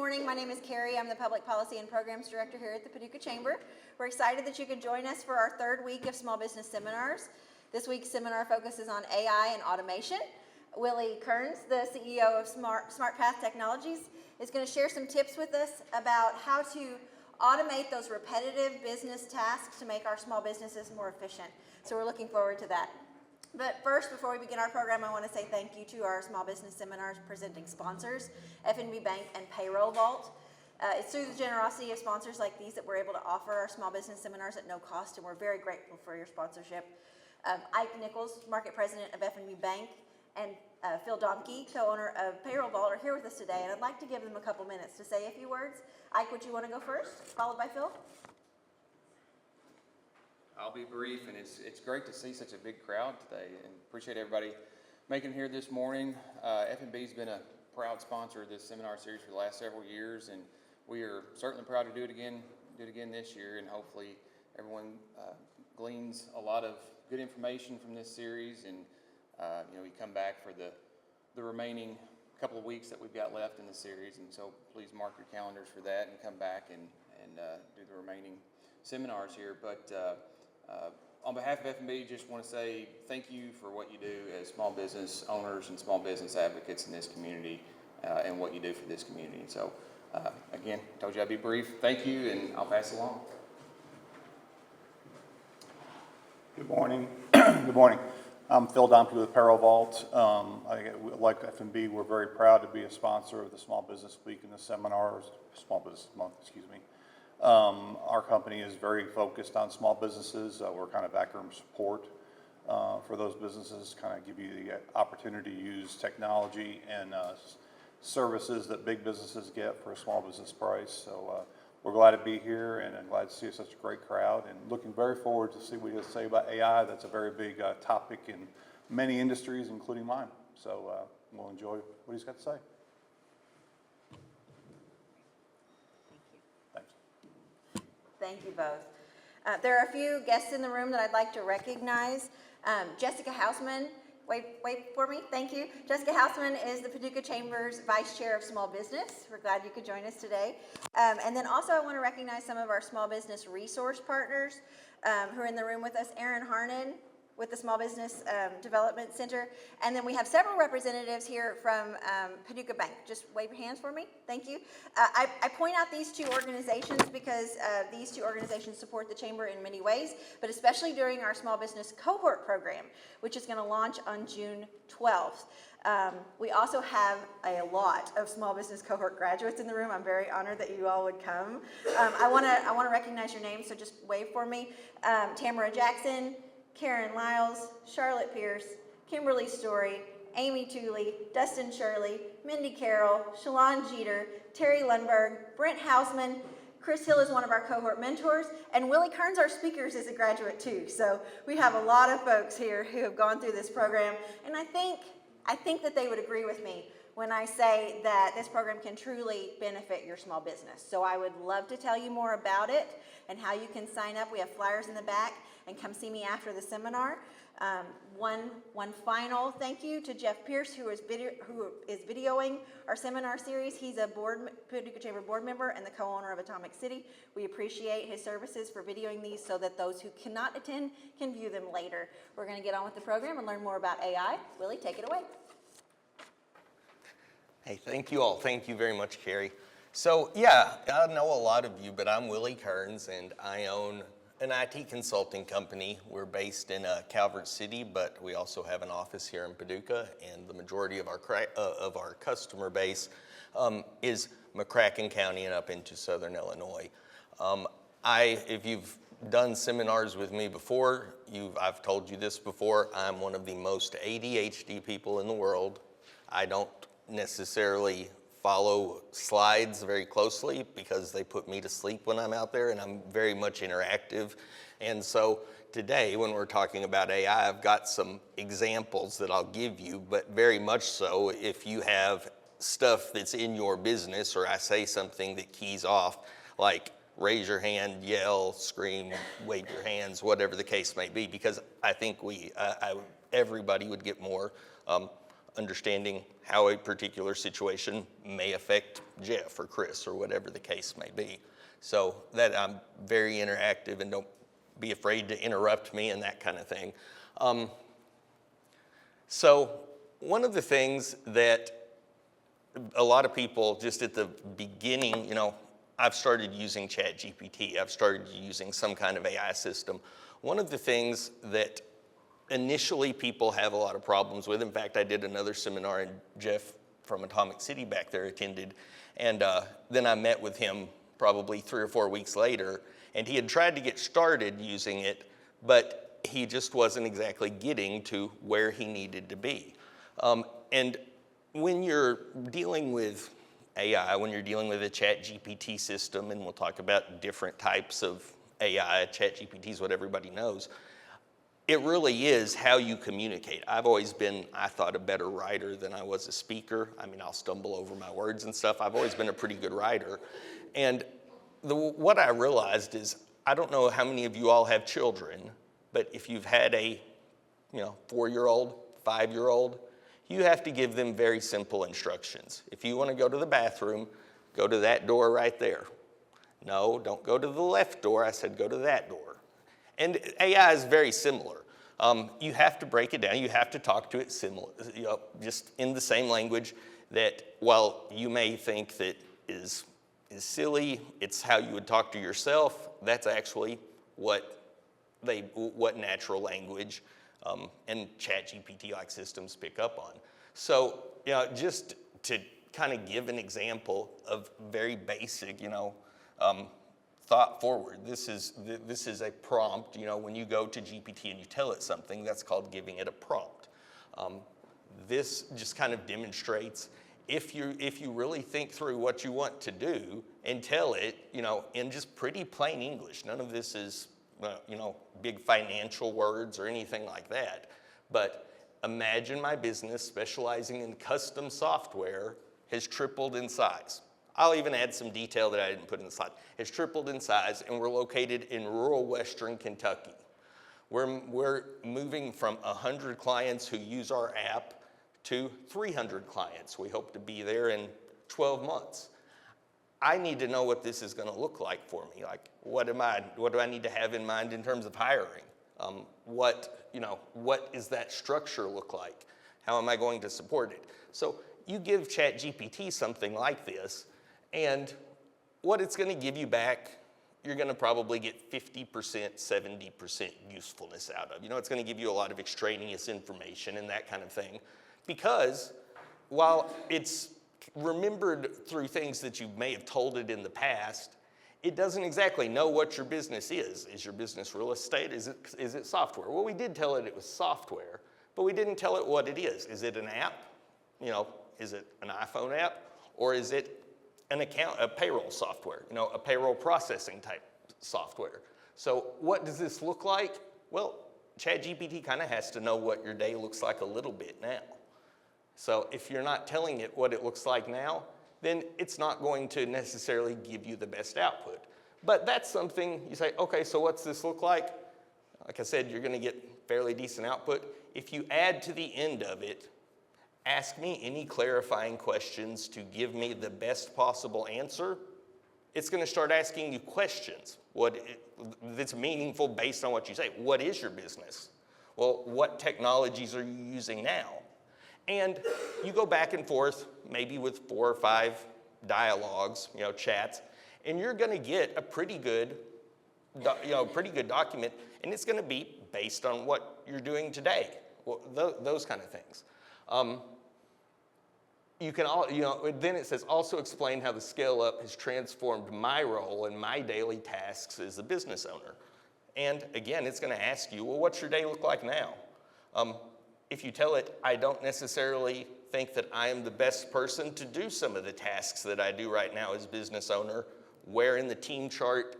morning. My name is Carrie. I'm the Public Policy and Programs Director here at the Paducah Chamber. We're excited that you could join us for our third week of small business seminars. This week's seminar focuses on AI and automation. Willie Kearns, the CEO of SmartPath Technologies, is going to share some tips with us about how to automate those repetitive business tasks to make our small businesses more efficient. So we're looking forward to that. But first, before we begin our program, I want to say thank you to our small business seminars presenting sponsors, FNB Bank and Payroll Vault. It's through the generosity of sponsors like these that we're able to offer our small business seminars at no cost, and we're very grateful for your sponsorship. Ike Nichols, Market President of FNB Bank, and Phil Domke, co-owner of Payroll Vault, are here with us today, and I'd like to give them a couple minutes to say a few words. Ike, would you want to go first, followed by Phil? I'll be brief, and it's great to see such a big crowd today, and appreciate everybody making it here this morning. FNB's been a proud sponsor of this seminar series for the last several years, and we are certainly proud to do it again this year, and hopefully everyone gleans a lot of good information from this series, and we come back for the remaining couple of weeks that we've got left in the series, and so please mark your calendars for that and come back and do the remaining seminars here. But on behalf of FNB, just want to say thank you for what you do as small business owners and small business advocates in this community, and what you do for this community. So again, told you I'd be brief. Thank you, and I'll pass it along. Good morning. Good morning. I'm Phil Domke with Payroll Vault. Like FNB, we're very proud to be a sponsor of the Small Business Week and the seminars, Small Business Month, excuse me. Our company is very focused on small businesses. We're kind of backroom support for those businesses, kind of give you the opportunity to use technology and services that big businesses get for a small business price. So we're glad to be here, and I'm glad to see such a great crowd, and looking very forward to see what you say about AI. That's a very big topic in many industries, including mine. So we'll enjoy what he's got to say. Thank you both. There are a few guests in the room that I'd like to recognize. Jessica Hausman, wait for me, thank you. Jessica Hausman is the Paducah Chamber's Vice Chair of Small Business. We're glad you could join us today. And then also I want to recognize some of our small business resource partners who are in the room with us. Aaron Harnan with the Small Business Development Center. And then we have several representatives here from Paducah Bank. Just wave your hands for me. Thank you. I point out these two organizations because these two organizations support the Chamber in many ways, but especially during our Small Business Cohort Program, which is going to launch on June 12th. We also have a lot of small business cohort graduates in the room. I'm very honored that you all would come. I want to recognize your names, so just wave for me. Tamara Jackson, Karen Lyles, Charlotte Pierce, Kimberly Story, Amy Tooley, Dustin Shirley, Mindy Carroll, Shalon Jeter, Terry Lundberg, Brent Hausman. Chris Hill is one of our cohort mentors, and Willie Kearns, our speakers, is a graduate too. So we have a lot of folks here who have gone through this program, and I think that they would agree with me when I say that this program can truly benefit your small business. So I would love to tell you more about it and how you can sign up. We have flyers in the back, and come see me after the seminar. One final thank you to Jeff Pierce, who is videoing our seminar series. He's a Paducah Chamber board member and the co-owner of Atomic City. We appreciate his services for videoing these so that those who cannot attend can view them later. We're going to get on with the program and learn more about AI. Willie, take it away. Hey, thank you all. Thank you very much, Carrie. So yeah, I know a lot of you, but I'm Willie Kearns, and I own an IT consulting company. We're based in Calvert City, but we also have an office here in Paducah, and the majority of our customer base is McCracken County and up into Southern Illinois. If you've done seminars with me before, I've told you this before, I'm one of the most ADHD people in the world. I don't necessarily follow slides very closely because they put me to sleep when I'm out there, and I'm very much interactive. And so today, when we're talking about AI, I've got some examples that I'll give you, but very much so if you have stuff that's in your business, or I say something that keys off, like raise your hand, yell, scream, wave your hands, whatever the case may be, because I think everybody would get more understanding how a particular situation may affect Jeff or Chris or whatever the case may be. So that I'm very interactive and don't be afraid to interrupt me and that kind of thing. So one of the things that a lot of people just at the beginning, you know, I've started using ChatGPT. I've started using some kind of AI system. One of the things that initially people have a lot of problems with, in fact, I did another seminar and Jeff from Atomic City back there attended, and then I met with him probably 3 or 4 weeks later, and he had tried to get started using it, but he just wasn't exactly getting to where he needed to be. And when you're dealing with AI, when you're dealing with a ChatGPT system, and we'll talk about different types of AI, ChatGPT is what everybody knows, it really is how you communicate. I've always been, I thought, a better writer than I was a speaker. I mean, I'll stumble over my words and stuff. I've always been a pretty good writer. And what I realized is, I don't know how many of you all have children, but if you've had a 4-year-old, 5-year-old, you have to give them very simple instructions. If you want to go to the bathroom, go to that door right there. No, don't go to the left door. I said go to that door. And AI is very similar. You have to break it down. You have to talk to it similar, just in the same language that while you may think that is silly, it's how you would talk to yourself. That's actually what natural language and ChatGPT-like systems pick up on. So, just to kind of give an example of very basic, thought forward. This is a prompt. When you go to GPT and you tell it something, that's called giving it a prompt. This just kind of demonstrates if you really think through what you want to do and tell it, in just pretty plain English. None of this is, big financial words or anything like that. But imagine my business specializing in custom software has tripled in size. I'll even add some detail that I didn't put in the slide. It's tripled in size, and we're located in rural western Kentucky. We're moving from 100 clients who use our app to 300 clients. We hope to be there in 12 months. I need to know what this is going to look like for me. Like, what do I need to have in mind in terms of hiring? What does that structure look like? How am I going to support it? So you give ChatGPT something like this, and what it's going to give you back, you're going to probably get 50%, 70% usefulness out of. It's going to give you a lot of extraneous information and that kind of thing. Because while it's remembered through things that you may have told it in the past, it doesn't exactly know what your business is. Is your business real estate? Is it software? Well, we did tell it was software, but we didn't tell it what it is. Is it an app? Is it an iPhone app? Or is it a payroll software, a payroll processing type software? So what does this look like? Well, ChatGPT kind of has to know what your day looks like a little bit now. So if you're not telling it what it looks like now, then it's not going to necessarily give you the best output. But that's something you say, okay, so what's this look like? Like I said, you're going to get fairly decent output. If you add to the end of it, ask me any clarifying questions to give me the best possible answer, it's going to start asking you questions that's meaningful based on what you say. What is your business? Well, what technologies are you using now? And you go back and forth, maybe with 4 or 5 dialogues, chats, and you're going to get a pretty good document, and it's going to be based on what you're doing today. Well, those kind of things. You can then it says also explain how the scale up has transformed my role and my daily tasks as a business owner. And again, it's going to ask you, well, what's your day look like now? If you tell it, I don't necessarily think that I am the best person to do some of the tasks that I do right now as business owner, where in the team chart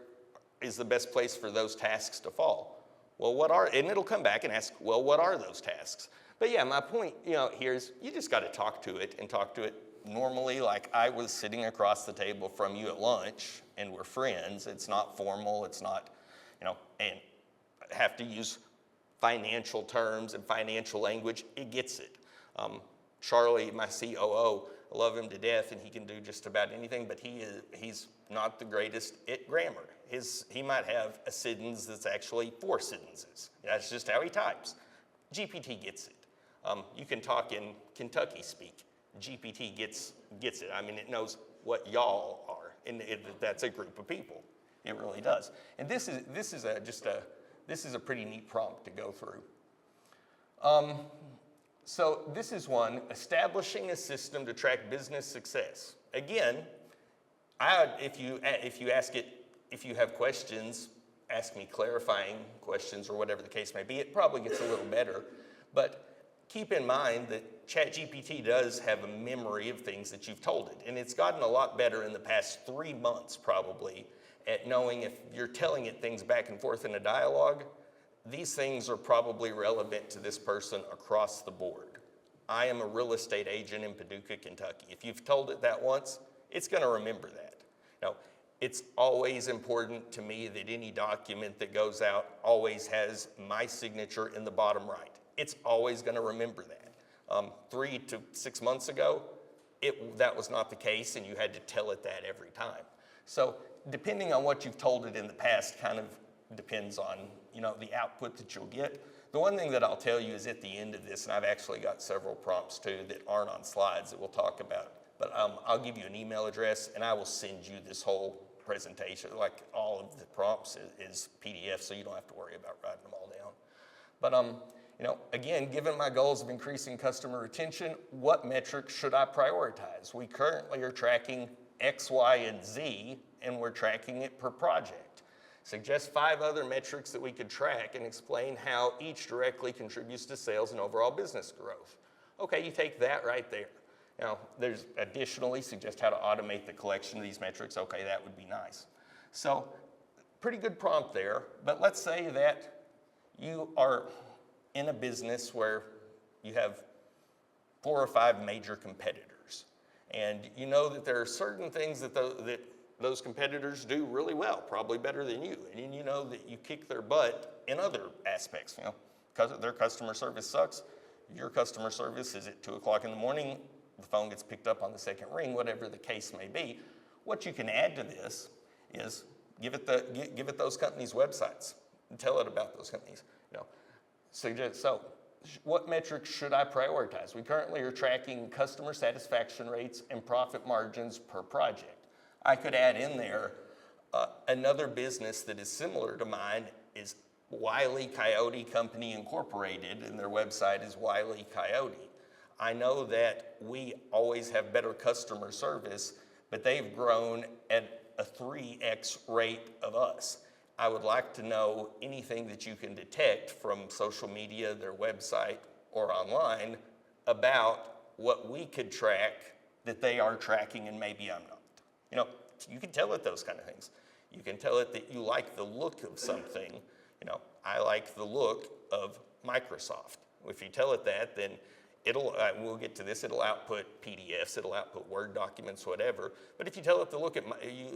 is the best place for those tasks to fall? Well, and it'll come back and ask, well, what are those tasks? But yeah, my point, here is you just got to talk to it and talk to it normally, like I was sitting across the table from you at lunch and we're friends. It's not formal. It's not, and have to use financial terms and financial language. It gets it. Charlie, my COO, I love him to death, and he can do just about anything, but he's not the greatest at grammar. He might have a sentence that's actually 4 sentences. That's just how he types. GPT gets it. You can talk in Kentucky speak. GPT gets it. I mean, it knows what y'all are, and that's a group of people. It really does. And this is a pretty neat prompt to go through. So this is one, establishing a system to track business success. Again, if you ask it, if you have questions, ask me clarifying questions or whatever the case may be, it probably gets a little better. But keep in mind that ChatGPT does have a memory of things that you've told it. And it's gotten a lot better in the past 3 months probably at knowing if you're telling it things back and forth in a dialogue, these things are probably relevant to this person across the board. I am a real estate agent in Paducah, Kentucky. If you've told it that once, it's going to remember that. Now, it's always important to me that any document that goes out always has my signature in the bottom right. It's always going to remember that. 3 to 6 months ago, that was not the case, and you had to tell it that every time. So depending on what you've told it in the past kind of depends on the output that you'll get. The one thing that I'll tell you is at the end of this, and I've actually got several prompts too that aren't on slides that we'll talk about, but I'll give you an email address and I will send you this whole presentation, like all of the prompts is PDF, so you don't have to worry about writing them all down. But again, given my goals of increasing customer retention, what metrics should I prioritize? We currently are tracking X, Y, and Z, and we're tracking it per project. Suggest 5 other metrics that we could track and explain how each directly contributes to sales and overall business growth. Okay, you take that right there. Now, there's additionally suggest how to automate the collection of these metrics. Okay, that would be nice. So, pretty good prompt there, but let's say that you are in a business where you have 4 or 5 major competitors, and you know that there are certain things that those competitors do really well, probably better than you. And you know that you kick their butt in other aspects. Because their customer service sucks. Your customer service is at 2 o'clock in the morning, the phone gets picked up on the second ring, whatever the case may be. What you can add to this is give it those companies' websites and tell it about those companies. So what metrics should I prioritize? We currently are tracking customer satisfaction rates and profit margins per project. I could add in there another business that is similar to mine is Wile E. Coyote Company Incorporated, and their website is Wile E. Coyote. I know that we always have better customer service, but they've grown at a 3x rate of us. I would like to know anything that you can detect from social media, their website, or online about what we could track that they are tracking and maybe I'm not. You can tell it those kind of things. You can tell it that you like the look of something. I like the look of Microsoft. If you tell it that, then we'll get to this, it'll output PDFs, it'll output Word documents, whatever. But if you tell it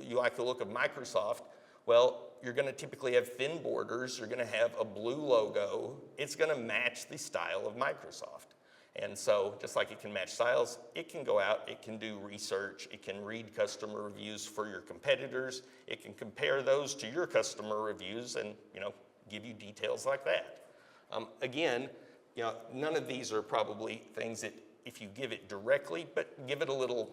you like the look of Microsoft, well, you're going to typically have thin borders, you're going to have a blue logo, it's going to match the style of Microsoft. And so, just like it can match styles, it can go out, it can do research, it can read customer reviews for your competitors, it can compare those to your customer reviews and, give you details like that. Again, none of these are probably things that if you give it directly, but give it a little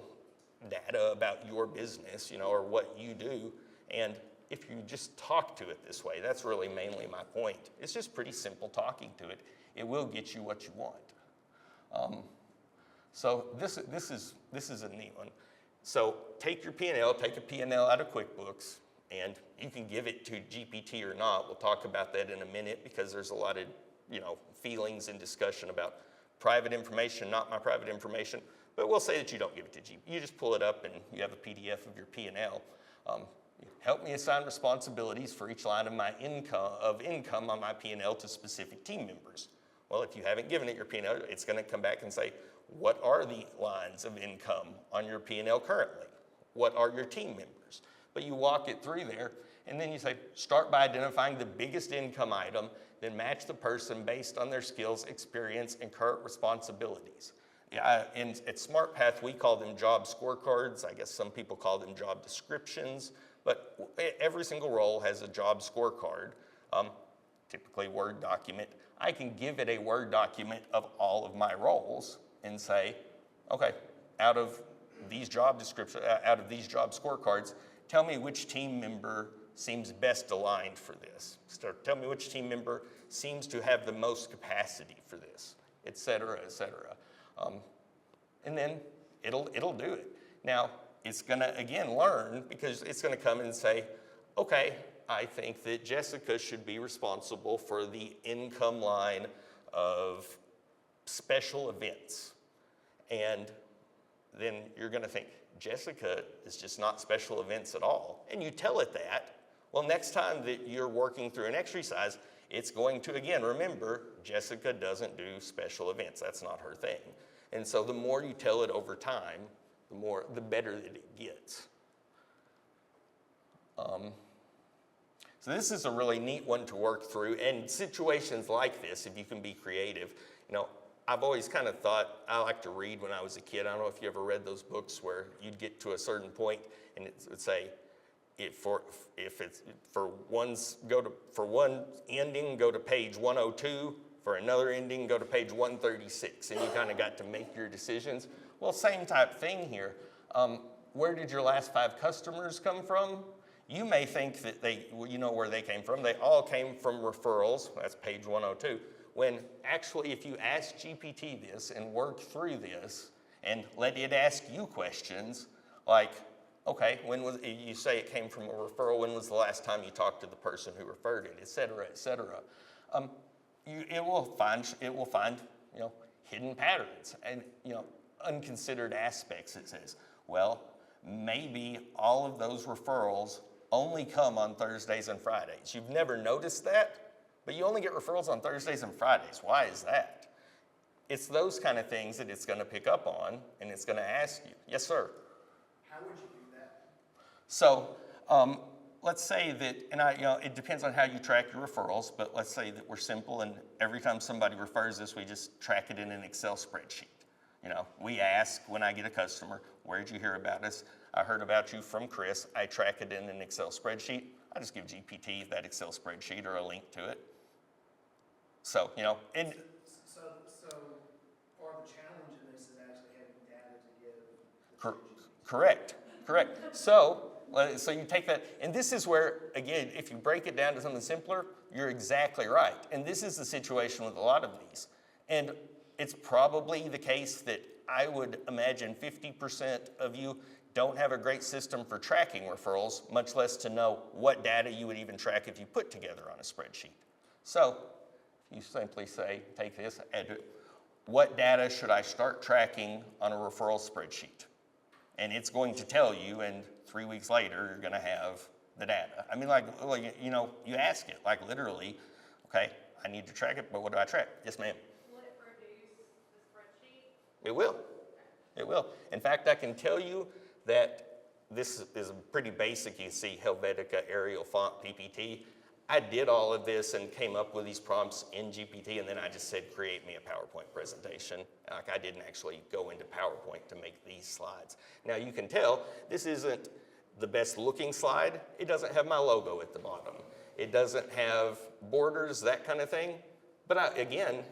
data about your business, or what you do. And if you just talk to it this way, that's really mainly my point. It's just pretty simple talking to it. It will get you what you want. So this is a neat one. So take your P&L, take a P&L out of QuickBooks, and you can give it to GPT or not. We'll talk about that in a minute because there's a lot of feelings and discussion about private information, not my private information. But we'll say that you don't give it to GPT. You just pull it up and you have a PDF of your P&L. Help me assign responsibilities for each line of my income on my P&L to specific team members. Well, if you haven't given it your P&L, it's going to come back and say, what are the lines of income on your P&L currently? What are your team members? But you walk it through there, and then you say, start by identifying the biggest income item, then match the person based on their skills, experience, and current responsibilities. Yeah, at SmartPath, we call them job scorecards. I guess some people call them job descriptions, but every single role has a job scorecard, typically Word document. I can give it a Word document of all of my roles and say, okay, out of these job descriptions, out of these job scorecards, tell me which team member seems best aligned for this. So tell me which team member seems to have the most capacity for this, et cetera, et cetera. And then it'll do it. Now, it's gonna, again, learn, because it's gonna come and say, okay, I think that Jessica should be responsible for the income line of special events. And then you're gonna think, Jessica is just not special events at all. And you tell it that. Well, next time that you're working through an exercise, it's going to, again, remember, Jessica doesn't do special events. That's not her thing. And so the more you tell it over time, the better that it gets. So this is a really neat one to work through. And situations like this, if you can be creative, I've always kind of thought, I like to read when I was a kid. I don't know if you ever read those books where you'd get to a certain point and it would say, for one ending, go to page 102. For another ending, go to page 136. And you kind of got to make your decisions. Well, same type thing here. Where did your last 5 customers come from? You may think that you know where they came from. They all came from referrals. That's page 102. When actually, if you ask GPT this and work through this and let it ask you questions like, okay, you say it came from a referral, when was the last time you talked to the person who referred it, et cetera, et cetera. It will find hidden patterns and unconsidered aspects. It says, well, maybe all of those referrals only come on Thursdays and Fridays. You've never noticed that, but you only get referrals on Thursdays and Fridays. Why is that? It's those kind of things that it's going to pick up on, and it's going to ask you. Yes, sir? How would you do that? So let's say that, and it depends on how you track your referrals, but let's say that we're simple, and every time somebody refers us, we just track it in an Excel spreadsheet. We ask when I get a customer, where did you hear about us? I heard about you from Chris. I track it in an Excel spreadsheet. I just give GPT that Excel spreadsheet or a link to it. So, and So part of the challenge in this is actually having data to give. Correct. So you take that, and this is where, again, if you break it down to something simpler, you're exactly right. And this is the situation with a lot of these. And it's probably the case that I would imagine 50% of you don't have a great system for tracking referrals, much less to know what data you would even track if you put together on a spreadsheet. So you simply say, take this, add it. What data should I start tracking on a referral spreadsheet? And it's going to tell you, and 3 weeks later, you're going to have the data. I mean, you ask it, literally, okay, I need to track it, but what do I track? Yes, ma'am. Will it produce the spreadsheet? It will. It will. In fact, I can tell you that this is pretty basic. You see Helvetica Arial font PPT. I did all of this and came up with these prompts in GPT, and then I just said, create me a PowerPoint presentation. I didn't actually go into PowerPoint to make these slides. Now you can tell this isn't the best looking slide. It doesn't have my logo at the bottom. It doesn't have borders, that kind of thing. But again,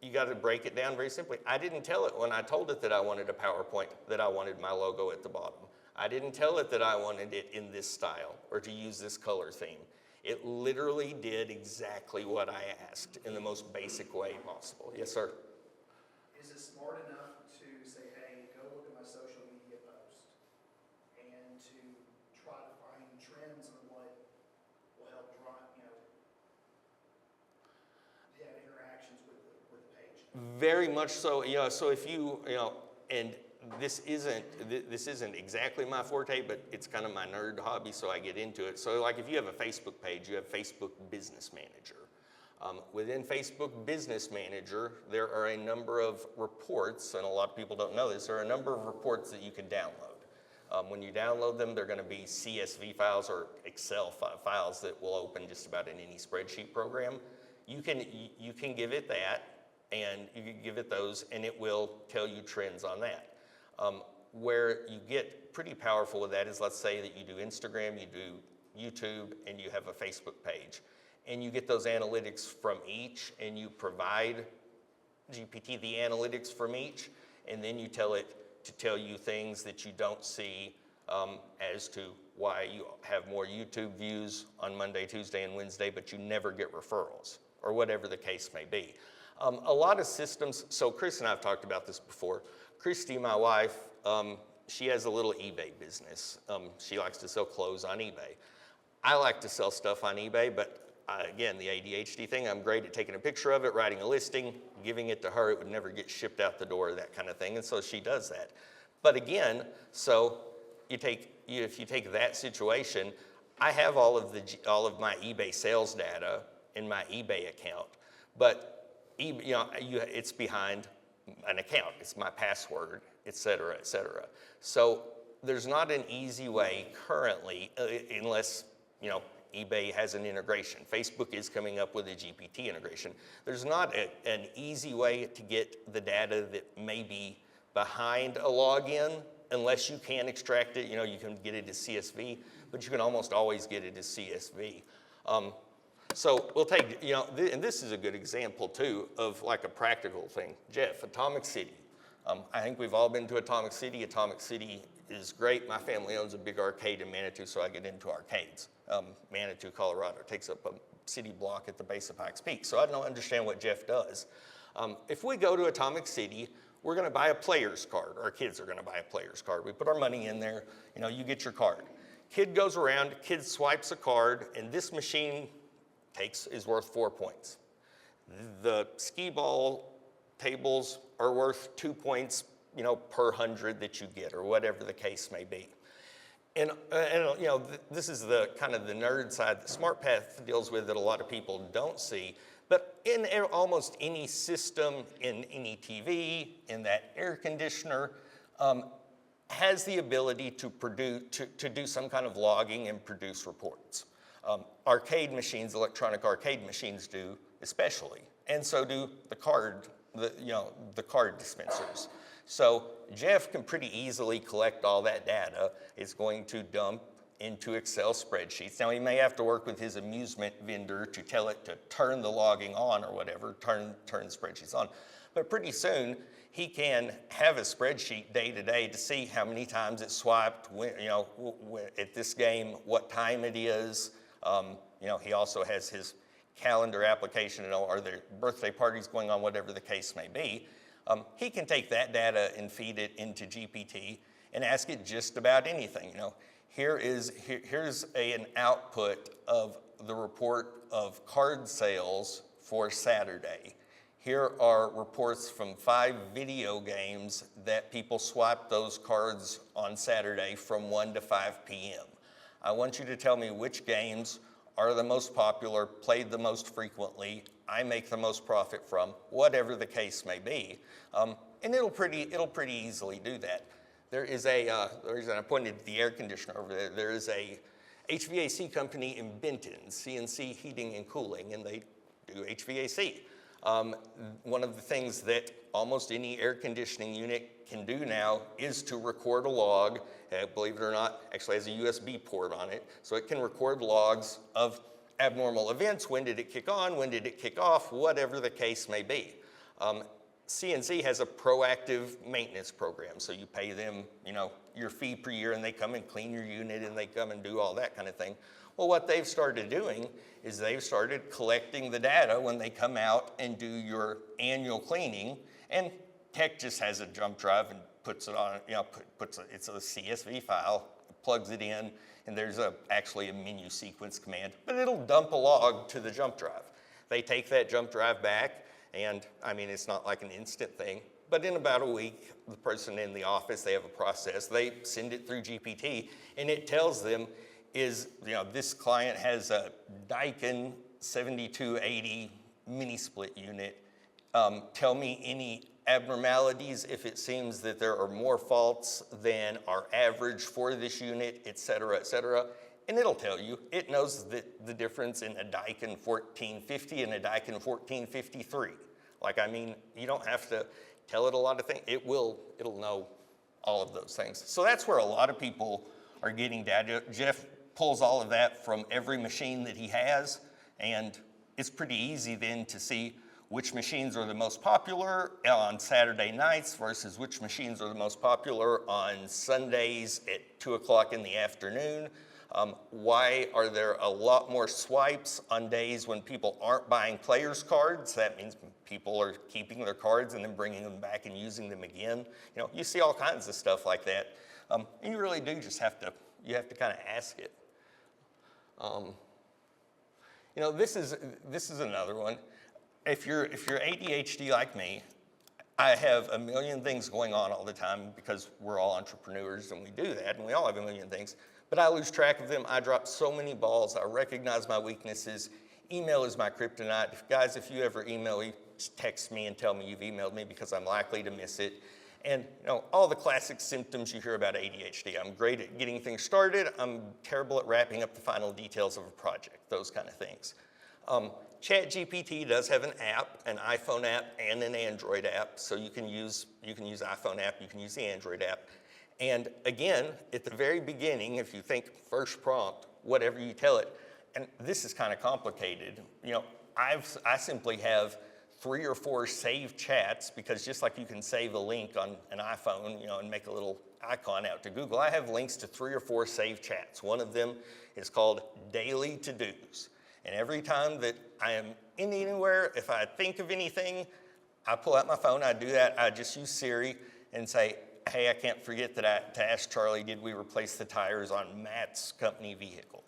you got to break it down very simply. I didn't tell it when I told it that I wanted a PowerPoint that I wanted my logo at the bottom. I didn't tell it that I wanted it in this style or to use this color theme. It literally did exactly what I asked in the most basic way possible. Yes, sir? Is it smart enough to say, hey, go look at my social media post and to try to find trends on what will help drive, have interactions with the page? Very much so. So if and this isn't exactly my forte, but it's kind of my nerd hobby, so I get into it. So if you have a Facebook page, you have Facebook Business Manager. Within Facebook Business Manager, there are a number of reports, and a lot of people don't know this, there are a number of reports that you can download. When you download them, they're going to be CSV files or Excel files that will open just about in any spreadsheet program. You can give it that, and you can give it those, and it will tell you trends on that. Where you get pretty powerful with that is, let's say that you do Instagram, you do YouTube, and you have a Facebook page, and you get those analytics from each, and you provide GPT the analytics from each, and then you tell it to tell you things that you don't see as to why you have more YouTube views on Monday, Tuesday, and Wednesday, but you never get referrals, or whatever the case may be. A lot of systems, so Chris and I have talked about this before. Christy, my wife, she has a little eBay business. She likes to sell clothes on eBay. I like to sell stuff on eBay, but again, the ADHD thing, I'm great at taking a picture of it, writing a listing, giving it to her. It would never get shipped out the door, that kind of thing, and so she does that. But again, so if you take that situation, I have all of my eBay sales data in my eBay account, but it's behind an account. It's my password, et cetera, et cetera. So there's not an easy way currently, unless eBay has an integration. Facebook is coming up with a GPT integration. There's not an easy way to get the data that may be behind a login, unless you can extract it. You can get it as CSV, but you can almost always get it as CSV. So we'll take, and this is a good example too of like a practical thing. Jeff, Atomic City. I think we've all been to Atomic City. Atomic City is great. My family owns a big arcade in Manitou, so I get into arcades. Manitou, Colorado takes up a city block at the base of Pikes Peak. So I don't understand what Jeff does. If we go to Atomic City, we're gonna buy a player's card. Our kids are gonna buy a player's card. We put our money in there, you get your card. Kid goes around, kid swipes a card, and this machine is worth 4 points. The skee ball tables are worth 2 points, per 100 that you get, or whatever the case may be. And this is the kind of the nerd side that SmartPath deals with that a lot of people don't see. But in almost any system, in any TV, in that air conditioner, has the ability to do some kind of logging and produce reports. Arcade machines, electronic arcade machines do especially, and so do the card dispensers. So Jeff can pretty easily collect all that data. It's going to dump into Excel spreadsheets. Now he may have to work with his amusement vendor to tell it to turn the logging on or whatever, turn spreadsheets on. But pretty soon he can have a spreadsheet day to day to see how many times it swiped, at this game, what time it is. He also has his calendar application, are there birthday parties going on, whatever the case may be. He can take that data and feed it into GPT and ask it just about anything. Here's an output of the report of card sales for Saturday. Here are reports from 5 video games that people swiped those cards on Saturday from 1 to 5 p.m. I want you to tell me which games are the most popular, played the most frequently, I make the most profit from, whatever the case may be. And it'll pretty easily do that. There is I pointed to the air conditioner over there. There is a HVAC company in Benton, CNC Heating and Cooling, and they do HVAC. One of the things that almost any air conditioning unit can do now is to record a log. Believe it or not, actually has a USB port on it, so it can record logs of abnormal events. When did it kick on? When did it kick off? Whatever the case may be. CNC has a proactive maintenance program, so you pay them, your fee per year, and they come and clean your unit, and they come and do all that kind of thing. Well, what they've started doing is they've started collecting the data when they come out and do your annual cleaning, and Tech just has a jump drive and puts it on, it's a CSV file, plugs it in, and there's actually a menu sequence command, but it'll dump a log to the jump drive. They take that jump drive back, and it's not like an instant thing, but in about a week, the person in the office, they have a process, they send it through GPT, and it tells them, this client has a Daikin 7280 mini split unit. Tell me any abnormalities if it seems that there are more faults than our average for this unit, et cetera, and it'll tell you. It knows the difference in a Daikin 1450 and a Daikin 1453. Like, I mean, you don't have to tell it a lot of things. It'll know all of those things. So that's where a lot of people are getting data. Jeff pulls all of that from every machine that he has, and it's pretty easy then to see which machines are the most popular on Saturday nights versus which machines are the most popular on Sundays at 2 o'clock in the afternoon. Why are there a lot more swipes on days when people aren't buying players cards? That means people are keeping their cards and then bringing them back and using them again. You know, you see all kinds of stuff like that. And you really do just have to kind of ask it. You know, this is another one. If you're ADHD like me, I have a million things going on all the time because we're all entrepreneurs and we do that and we all have a million things, but I lose track of them. I drop so many balls. I recognize my weaknesses. Email is my kryptonite. Guys, if you ever email me, just text me and tell me you've emailed me because I'm likely to miss it. And you know, all the classic symptoms you hear about ADHD. I'm great at getting things started. I'm terrible at wrapping up the final details of a project, those kind of things. ChatGPT does have an app, an iPhone app and an Android app. So you can use iPhone app, you can use the Android app. And again, at the very beginning, if you think first prompt, whatever you tell it, and this is kind of complicated. You know, I simply have 3 or 4 saved chats because just like you can save a link on an iPhone, you know, and make a little icon out to Google, I have links to 3 or 4 saved chats. One of them is called Daily To-Dos. And every time that I am anywhere, if I think of anything, I pull out my phone, I do that, I just use Siri and say, hey, I can't forget to ask Charlie, did we replace the tires on Matt's company vehicle?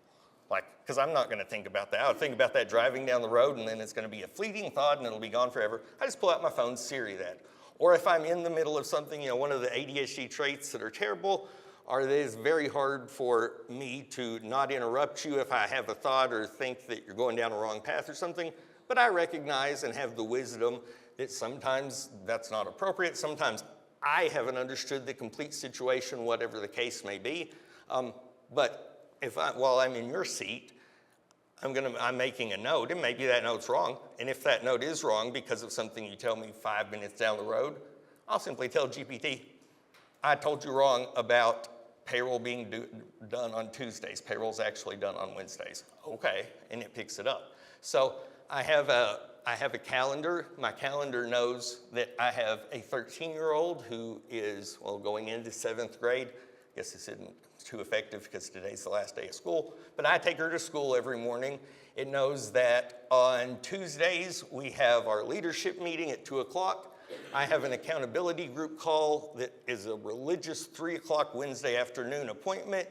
Like, because I'm not gonna think about that. I'll think about that driving down the road and then it's gonna be a fleeting thought and it'll be gone forever. I just pull out my phone, Siri that. Or if I'm in the middle of something, you know, one of the ADHD traits that are terrible are that it's very hard for me to not interrupt you if I have a thought or think that you're going down a wrong path or something, but I recognize and have the wisdom that sometimes that's not appropriate. Sometimes I haven't understood the complete situation, whatever the case may be. But while I'm in your seat, I'm making a note, and maybe that note's wrong. And if that note is wrong because of something you tell me 5 minutes down the road, I'll simply tell GPT, I told you wrong about payroll being done on Tuesdays. Payroll's actually done on Wednesdays. Okay, and it picks it up. So I have a calendar. My calendar knows that I have a 13-year-old who is, well, going into 7th grade. I guess this isn't too effective because today's the last day of school, but I take her to school every morning. It knows that on Tuesdays, we have our leadership meeting at 2 o'clock. I have an accountability group call that is a religious 3 o'clock Wednesday afternoon appointment.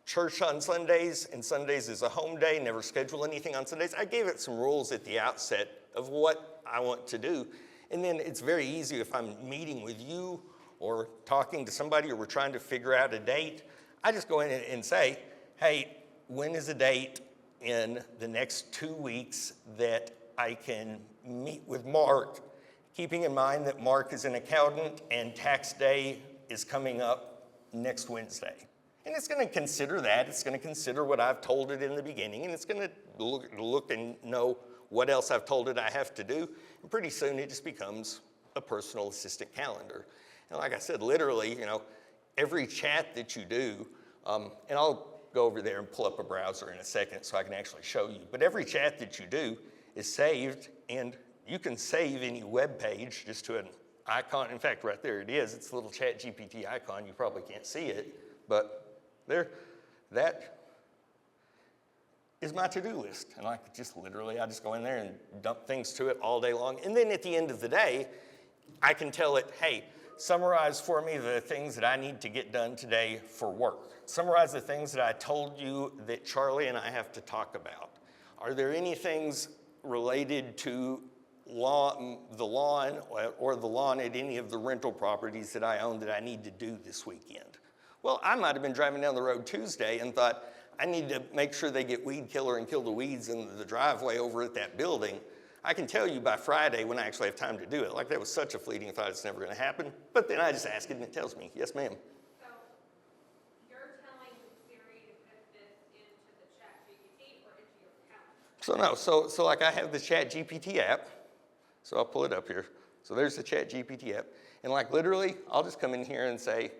Church on Sundays, and Sundays is a home day, never schedule anything on Sundays. I gave it some rules at the outset of what I want to do. And then it's very easy if I'm meeting with you or talking to somebody or we're trying to figure out a date, I just go in and say, hey, when is a date in the next 2 weeks that I can meet with Mark, keeping in mind that Mark is an accountant and tax day is coming up next Wednesday. And it's gonna consider that, it's gonna consider what I've told it in the beginning, and it's gonna look and know what else I've told it I have to do, and pretty soon it just becomes a personal assistant calendar. And like I said, literally, you know, every chat that you do, and I'll go over there and pull up a browser in a second so I can actually show you, but every chat that you do is saved, and you can save any web page just to an icon. In fact, right there it is. It's a little ChatGPT icon. You probably can't see it, but there, that is my to-do list. And I just go in there and dump things to it all day long. And then at the end of the day, I can tell it, hey, summarize for me the things that I need to get done today for work. Summarize the things that I told you that Charlie and I have to talk about. Are there any things related to the lawn or the lawn at any of the rental properties that I own that I need to do this weekend? Well, I might have been driving down the road Tuesday and thought, I need to make sure they get weed killer and kill the weeds in the driveway over at that building. I can tell you by Friday when I actually have time to do it. Like that was such a fleeting thought, it's never gonna happen. But then I just ask it and it tells me, yes, ma'am. So you're telling Siri to put this into the ChatGPT or into your calendar? So no, so like I have the ChatGPT app, So I'll pull it up here. So there's the ChatGPT app. And like literally, I'll just come in here and say,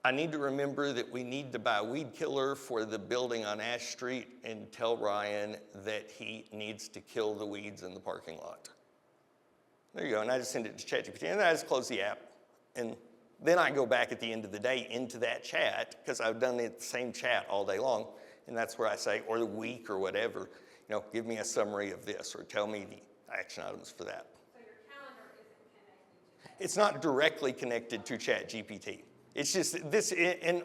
I need to remember that we need to buy weed killer for the building on Ash Street and tell Ryan that he needs to kill the weeds in the parking lot. There you go, and I just send it to ChatGPT, and then I just close the app. And then I go back at the end of the day into that chat, because I've done the same chat all day long, and that's where I say, or the week or whatever, give me a summary of this, or tell me the action items for that. So your calendar isn't connected to that. It's not directly connected to ChatGPT. It's just this, and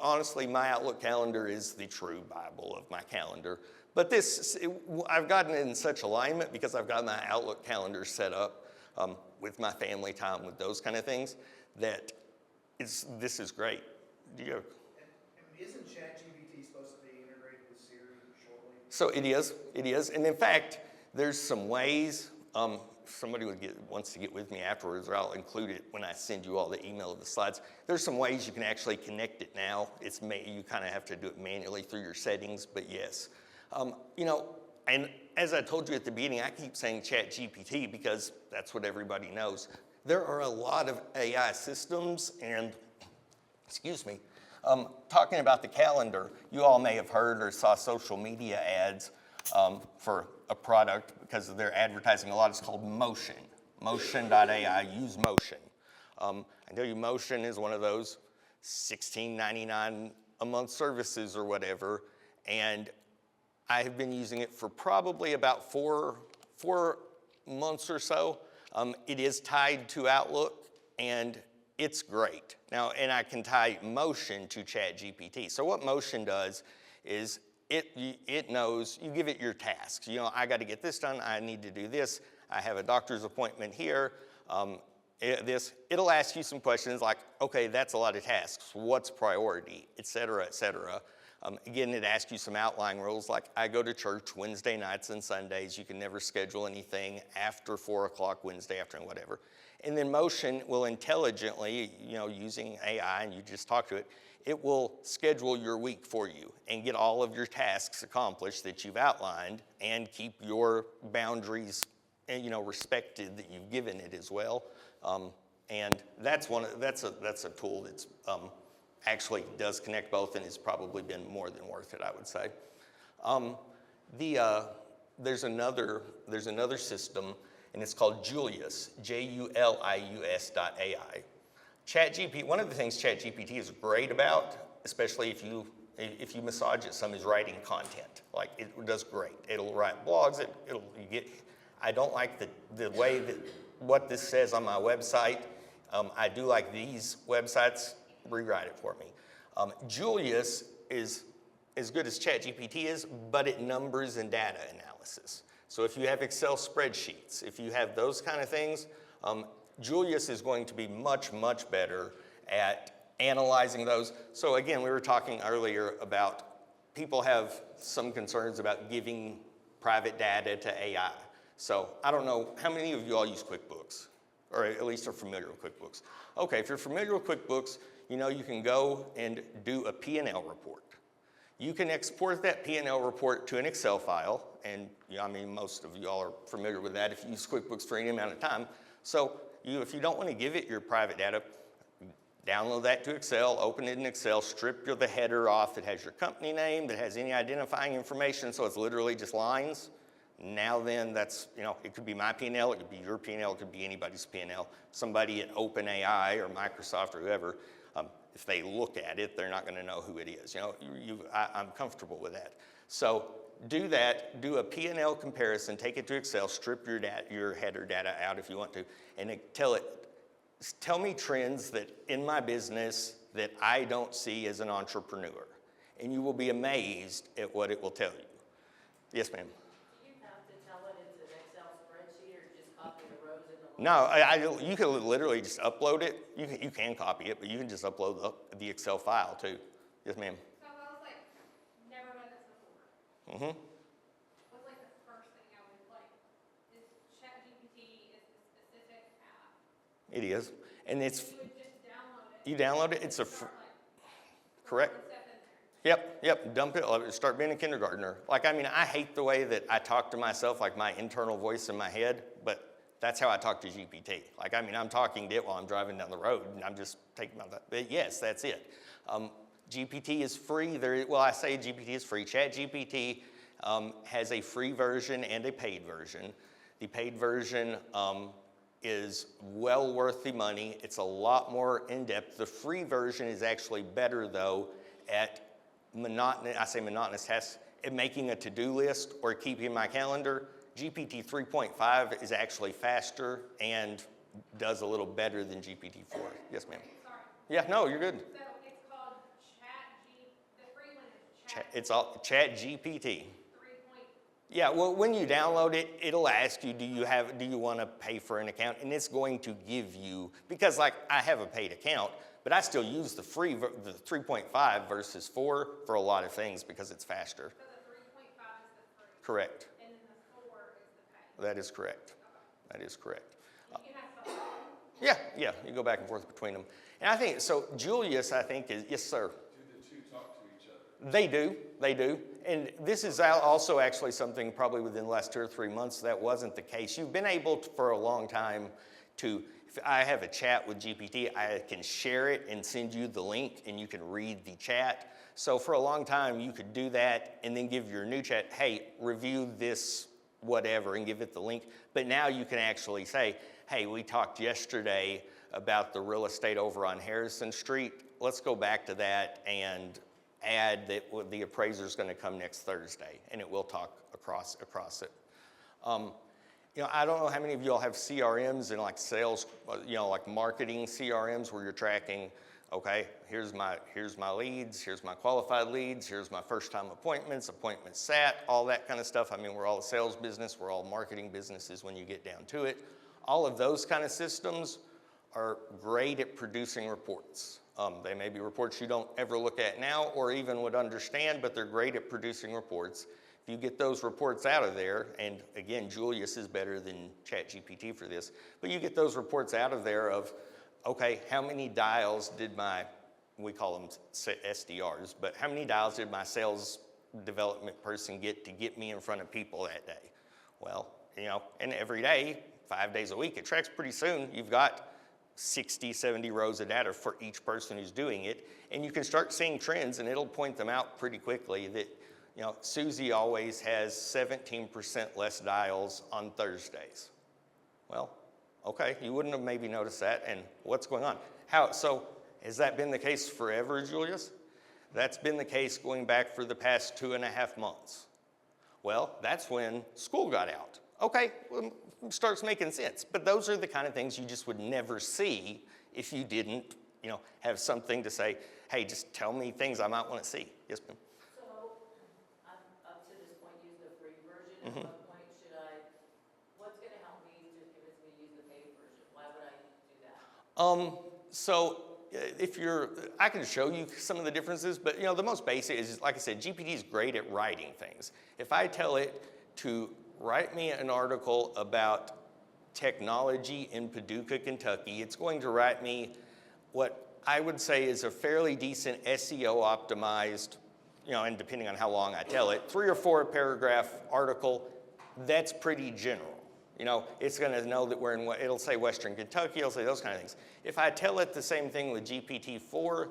honestly, my Outlook calendar is the true Bible of my calendar. But I've gotten in such alignment because I've got my Outlook calendar set up with my family time, with those kind of things, that this is great. And isn't ChatGPT supposed to be integrated with Siri shortly? So it is. And in fact, there's some ways, somebody wants to get with me afterwards, or I'll include it when I send you all the email of the slides. There's some ways you can actually connect it now. You kind of have to do it manually through your settings, but yes. And as I told you at the beginning, I keep saying ChatGPT because that's what everybody knows. There are a lot of AI systems, and, talking about the calendar, you all may have heard or saw social media ads for a product because they're advertising a lot. It's called Motion, Motion.ai, use Motion. I tell you, Motion is one of those $16.99 a month services or whatever, and I have been using it for probably about four months or so. It is tied to Outlook, and it's great. Now, and I can tie Motion to ChatGPT. So what Motion does is it knows, you give it your tasks. I got to get this done. I need to do this. I have a doctor's appointment here. It'll ask you some questions like, okay, that's a lot of tasks. What's priority, et cetera, et cetera. Again, it asks you some outline rules like I go to church Wednesday nights and Sundays. You can never schedule anything after 4 o'clock Wednesday afternoon, whatever. And then Motion will intelligently, using AI, and you just talk to it, it will schedule your week for you and get all of your tasks accomplished that you've outlined and keep your boundaries, respected that you've given it as well. And that's a tool that's actually does connect both and has probably been more than worth it, I would say. There's another system, and it's called Julius, Julius.ai. ChatGPT, one of the things ChatGPT is great about, especially if you massage it some, is writing content. Like, it does great. It'll write blogs. I don't like the way that what this says on my website. I do like these websites. Rewrite it for me. Julius is as good as ChatGPT is, but it numbers and data analysis. So if you have Excel spreadsheets, if you have those kind of things, Julius is going to be much, much better at analyzing those. So again, we were talking earlier about people have some concerns about giving private data to AI. So I don't know, how many of you all use QuickBooks? Or at least are familiar with QuickBooks? Okay, if you're familiar with QuickBooks, you can go and do a P&L report. You can export that P&L report to an Excel file, and most of you all are familiar with that if you use QuickBooks for any amount of time. So if you don't want to give it your private data, download that to Excel, open it in Excel, strip the header off that has your company name, that has any identifying information, so it's literally just lines. Now then, that's, it could be my P&L, it could be your P&L, it could be anybody's P&L. Somebody at OpenAI or Microsoft or whoever, if they look at it, they're not going to know who it is. I'm comfortable with that. So do that, do a P&L comparison, take it to Excel, strip your header data out if you want to, and tell me trends that in my business that I don't see as an entrepreneur. And you will be amazed at what it will tell you. Yes, ma'am. Do you have to tell it it's an Excel spreadsheet or just copy the rows in the line? No, you can literally just upload it. You can copy it, but you can just upload the Excel file too. Yes, ma'am. So I was like, never done this before. Mm-hmm. What's like the first thing I would like? Is ChatGPT is the specific app? It is, and it's You would just download it. you download it. It's a Start, like, correct. throwing stuff in there. Yep, dump it, start being a kindergartner. Like, I mean, I hate the way that I talk to myself, like my internal voice in my head, but that's how I talk to GPT. Like, I mean, I'm talking to it while I'm driving down the road, and I'm just taking my, but yes, that's it. GPT is free. I say GPT is free. ChatGPT has a free version and a paid version. The paid version is well worth the money. It's a lot more in-depth. The free version is actually better, though, at monotonous tasks, at making a to-do list or keeping my calendar. GPT 3.5 is actually faster and does a little better than GPT 4. Yes, ma'am. Sorry. Yeah, no, you're good. So it's called the free one is It's all ChatGPT. 3. Yeah, well, when you download it, it'll ask you, do you want to pay for an account? And it's going to give you, because like I have a paid account, but I still use the 3.5 versus 4 for a lot of things because it's faster. So the 3.5 is the free. Correct. And then the 4 is the pay. That is correct. That is correct. You can have both. Yeah, you go back and forth between them. And I think, so Julius, I think, is, yes, sir. Do the two talk to each other? They do. And this is also actually something probably within the last 2 or 3 months that wasn't the case. You've been able to, for a long time to, if I have a chat with GPT, I can share it and send you the link and you can read the chat. So for a long time, you could do that and then give your new chat, hey, review this whatever and give it the link. But now you can actually say, hey, we talked yesterday about the real estate over on Harrison Street. Let's go back to that and add that the appraiser's going to come next Thursday, and it will talk across it. I don't know how many of y'all have CRMs and like sales, like marketing CRMs where you're tracking, okay, here's my leads, here's my qualified leads, here's my first-time appointments sat, all that kind of stuff. I mean, we're all a sales business, we're all marketing businesses when you get down to it. All of those kind of systems are great at producing reports. They may be reports you don't ever look at now or even would understand, but they're great at producing reports. If you get those reports out of there, and again, Julius is better than ChatGPT for this, but you get those reports out of there of, okay, how many dials did we call them SDRs, but how many dials did my sales development person get to get me in front of people that day? Well, and every day, 5 days a week, it tracks pretty soon. You've got 60, 70 rows of data for each person who's doing it, and you can start seeing trends, and it'll point them out pretty quickly that, Susie always has 17% less dials on Thursdays. Well, okay, you wouldn't have maybe noticed that, and what's going on? So has that been the case forever, Julius? That's been the case going back for the past 2.5 months. Well, that's when school got out. Okay, well, starts making sense. But those are the kind of things you just would never see if you didn't, have something to say, hey, just tell me things I might want to see. Yes, ma'am. So, I've up to this point used the free version. At what point what's going to help me to convince me to use the paid version? Why would I do that? I can show you some of the differences, but the most basic is, like I said, GPT is great at writing things. If I tell it to write me an article about technology in Paducah, Kentucky, it's going to write me what I would say is a fairly decent SEO optimized, and depending on how long I tell it, 3 or 4 paragraph article that's pretty general. It's going to know that we're in, it'll say Western Kentucky, it'll say those kind of things. If I tell it the same thing with GPT-4,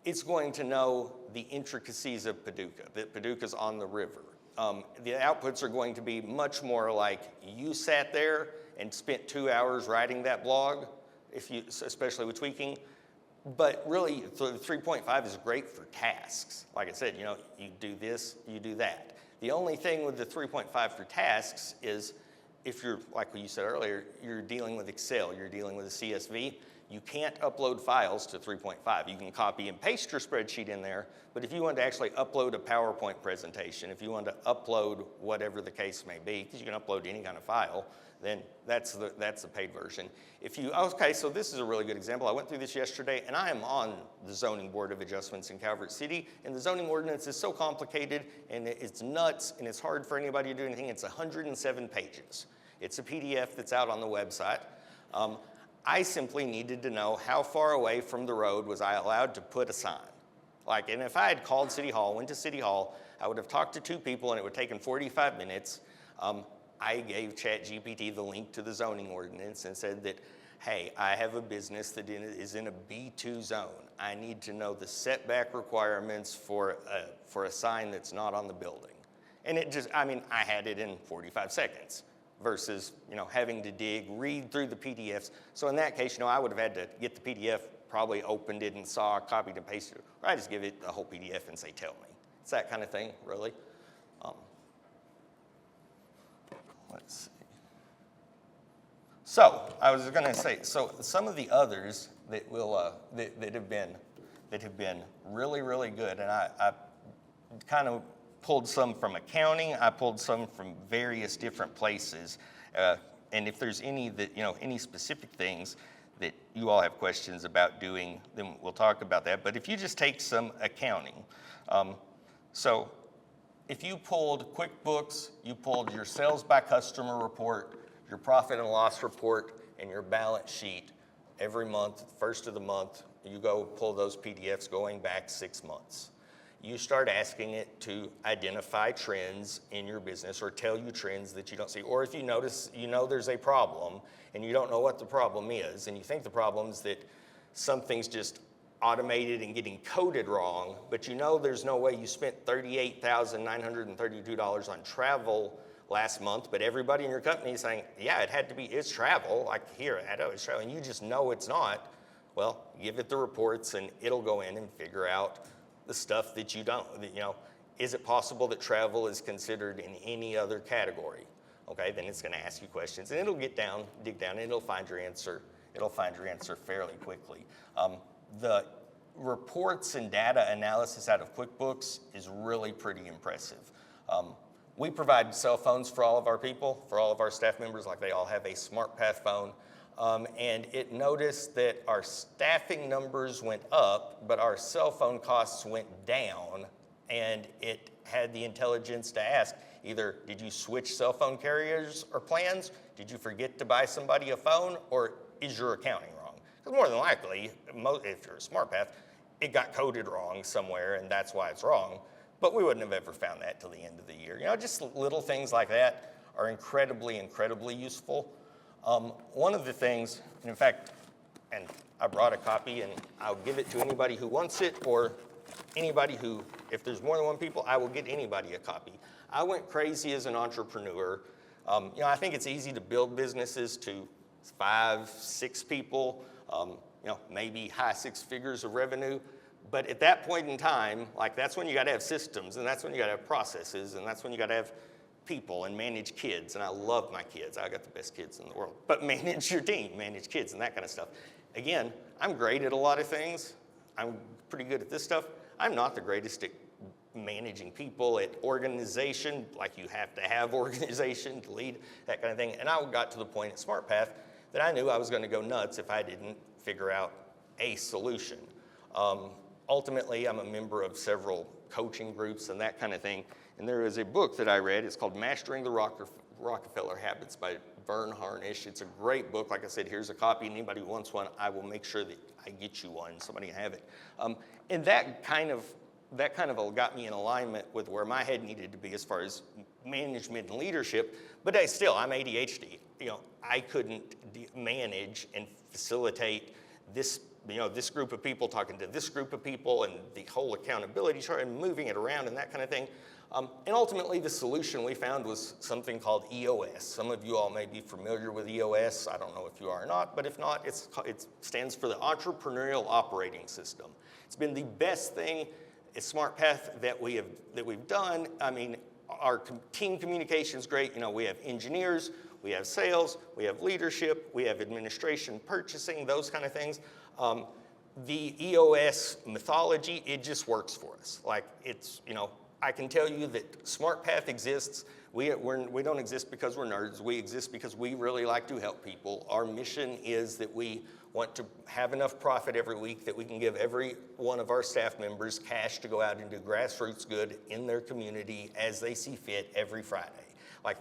it's going to know the intricacies of Paducah, that Paducah's on the river. The outputs are going to be much more like you sat there and spent 2 hours writing that blog, especially with tweaking. But really, the 3.5 is great for tasks. Like I said, you do this, you do that. The only thing with the 3.5 for tasks is if you're, like you said earlier, you're dealing with Excel, you're dealing with a CSV, you can't upload files to 3.5. You can copy and paste your spreadsheet in there, but if you want to actually upload a PowerPoint presentation, if you want to upload whatever the case may be, because you can upload any kind of file, then that's the paid version. Okay, so this is a really good example. I went through this yesterday, and I am on the Zoning Board of Adjustments in Calvert City, and the zoning ordinance is so complicated, and it's nuts, and it's hard for anybody to do anything. It's 107 pages. It's a PDF that's out on the website. I simply needed to know how far away from the road was I allowed to put a sign. Like, and if I had called City Hall, went to City Hall, I would have talked to 2 people and it would have taken 45 minutes. I gave ChatGPT the link to the zoning ordinance and said that, hey, I have a business that is in a B2 zone. I need to know the setback requirements for a sign that's not on the building. And it just, I mean, I had it in 45 seconds versus, having to read through the PDFs. So in that case, I would have had to get the PDF, probably opened it and saw, copied and pasted it. Or I just give it the whole PDF and say, tell me. It's that kind of thing, really. Let's see. So I was going to say, so some of the others that will that have been really, really good, and I kind of pulled some from accounting. I pulled some from various different places, and if there's any that any specific things that you all have questions about doing, then we'll talk about that. But if you just take some accounting, so if you pulled QuickBooks, you pulled your sales by customer report, your profit and loss report, and your balance sheet every month, first of the month, you go pull those PDFs going back 6 months. You start asking it to identify trends in your business or tell you trends that you don't see. Or if you notice, there's a problem and you don't know what the problem is, and you think the problem is that something's just automated and getting coded wrong, but there's no way you spent $38,932 on travel last month, but everybody in your company is saying, yeah, it's travel, like here, it's travel, and you just know it's not. Well, give it the reports and it'll go in and figure out the stuff that you don't, is it possible that travel is considered in any other category? Okay, then it's gonna ask you questions and it'll dig down, and it'll find your answer. It'll find your answer fairly quickly. The reports and data analysis out of QuickBooks is really pretty impressive. We provide cell phones for all of our people, for all of our staff members, like they all have a SmartPath phone. And it noticed that our staffing numbers went up, but our cell phone costs went down. And it had the intelligence to ask, either did you switch cell phone carriers or plans? Did you forget to buy somebody a phone? Or is your accounting wrong? Because more than likely, if you're a SmartPath, it got coded wrong somewhere and that's why it's wrong. But we wouldn't have ever found that till the end of the year. Just little things like that are incredibly, incredibly useful. One of the things, and in fact, and I brought a copy and I'll give it to anybody who wants it, or anybody who, if there's more than one people, I will get anybody a copy. I went crazy as an entrepreneur. I think it's easy to build businesses to 5, 6 people, maybe high 6 figures of revenue. But at that point in time, that's when you gotta have systems, and that's when you gotta have processes, and that's when you gotta have people and manage kids. And I love my kids. I got the best kids in the world. But manage your team, manage kids and that kind of stuff. Again, I'm great at a lot of things. I'm pretty good at this stuff. I'm not the greatest at managing people, at organization, like you have to have organization to lead, that kind of thing. And I got to the point at SmartPath that I knew I was gonna go nuts if I didn't figure out a solution. Ultimately, I'm a member of several coaching groups and that kind of thing. And there is a book that I read. It's called Mastering the Rockefeller Habits by Verne Harnish. It's a great book. Like I said, here's a copy. Anybody who wants one, I will make sure that I get you one. Somebody can have it. And that kind of got me in alignment with where my head needed to be as far as management and leadership. But I'm ADHD. I couldn't manage and facilitate this group of people talking to this group of people and the whole accountability chart and moving it around and that kind of thing. And ultimately, the solution we found was something called EOS. Some of you all may be familiar with EOS. I don't know if you are or not, but if not, it stands for the Entrepreneurial Operating System. It's been the best thing at SmartPath that we've done. I mean, our team communication is great. We have engineers, we have sales, we have leadership, we have administration, purchasing, those kind of things. The EOS mythology, it just works for us. I can tell you that SmartPath exists. We don't exist because we're nerds. We exist because we really like to help people. Our mission is that we want to have enough profit every week that we can give every one of our staff members cash to go out and do grassroots good in their community as they see fit every Friday.